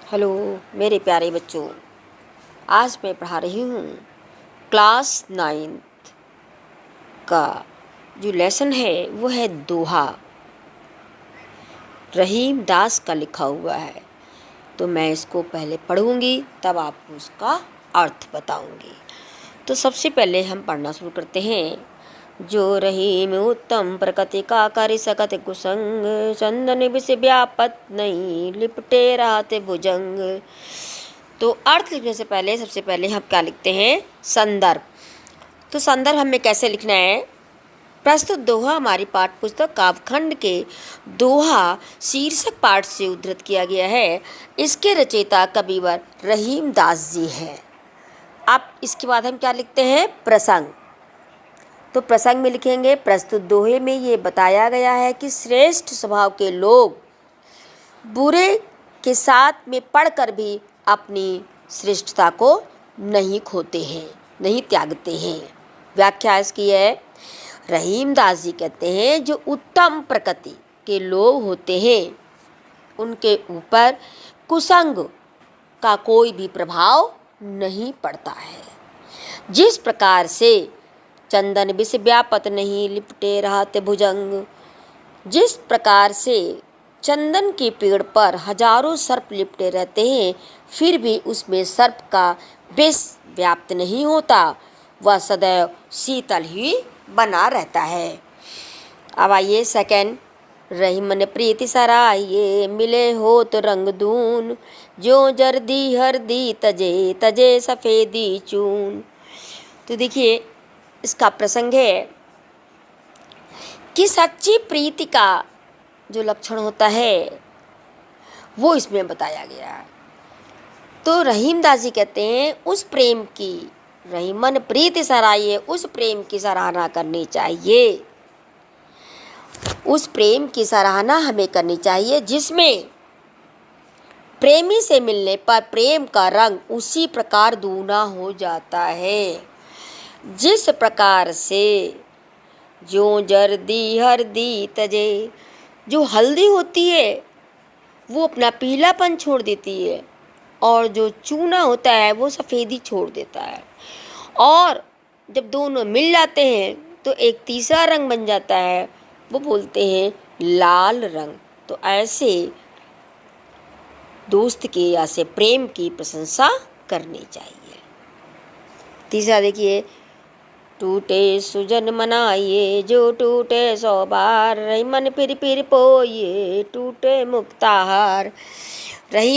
Hello मेरे प्यारे बच्चों, आज मैं पढ़ा रही हूँ क्लास 9th का जो लेसन है वो है दोहा। रहीम दास का लिखा हुआ है, तो मैं इसको पहले पढ़ूँगी तब आपको उसका अर्थ बताऊँगी। तो सबसे पहले हम पढ़ना शुरू करते हैं। जो रहीम उत्तम प्रकृति का कर सकत कुसंग, चंदन विष व्यापत नहीं लिपटे रहते भुजंग। तो अर्थ लिखने से पहले सबसे पहले हम क्या लिखते हैं? संदर्भ। तो संदर्भ हमें कैसे लिखना है? प्रस्तुत दोहा हमारी पाठ्य पुस्तक काव्यखंड के दोहा शीर्षक पाठ से उद्धृत किया गया है। इसके रचयिता कविवर रहीम दास जी हैं। अब इसके बाद हम क्या लिखते हैं? प्रसंग। तो प्रसंग में लिखेंगे, प्रस्तुत दोहे में ये बताया गया है कि श्रेष्ठ स्वभाव के लोग बुरे के साथ में पढ़कर भी अपनी श्रेष्ठता को नहीं खोते हैं, नहीं त्यागते हैं। व्याख्या इसकी है, रहीम दास जी कहते हैं जो उत्तम प्रकृति के लोग होते हैं उनके ऊपर कुसंग का कोई भी प्रभाव नहीं पड़ता है। जिस प्रकार से चंदन विष व्यापत नहीं लिपटे रहते भुजंग, जिस प्रकार से चंदन के पेड़ पर हजारों सर्प लिपटे रहते हैं फिर भी उसमें सर्प का विष व्याप्त नहीं होता, वह सदैव शीतल ही बना रहता है। अब आइए सेकंड। रहीम मन प्रीति सराइए मिले हो तो रंग दून, जो जर्दी हरदी तजे तजे सफेदी चून। तो देखिए इसका प्रसंग है कि सच्ची प्रीति का जो लक्षण होता है वो इसमें बताया गया है। तो रहीम दास जी कहते हैं उस प्रेम की, रहीमन प्रीति सराइए, उस प्रेम की सराहना करनी चाहिए, उस प्रेम की सराहना हमें करनी चाहिए जिसमें प्रेमी से मिलने पर प्रेम का रंग उसी प्रकार दूना हो जाता है। जिस प्रकार से जो जर्दी हरदी तजे, जो हल्दी होती है वो अपना पीलापन छोड़ देती है और जो चूना होता है वो सफ़ेदी छोड़ देता है, और जब दोनों मिल जाते हैं तो एक तीसरा रंग बन जाता है, वो बोलते हैं लाल रंग। तो ऐसे दोस्त की या से प्रेम की प्रशंसा करनी चाहिए। तीसरा देखिए, टूटे सुजन मनाइए जो टूटे 100 बार, रहीमन फिर पोइए टूटे मुक्ताहार। रहीम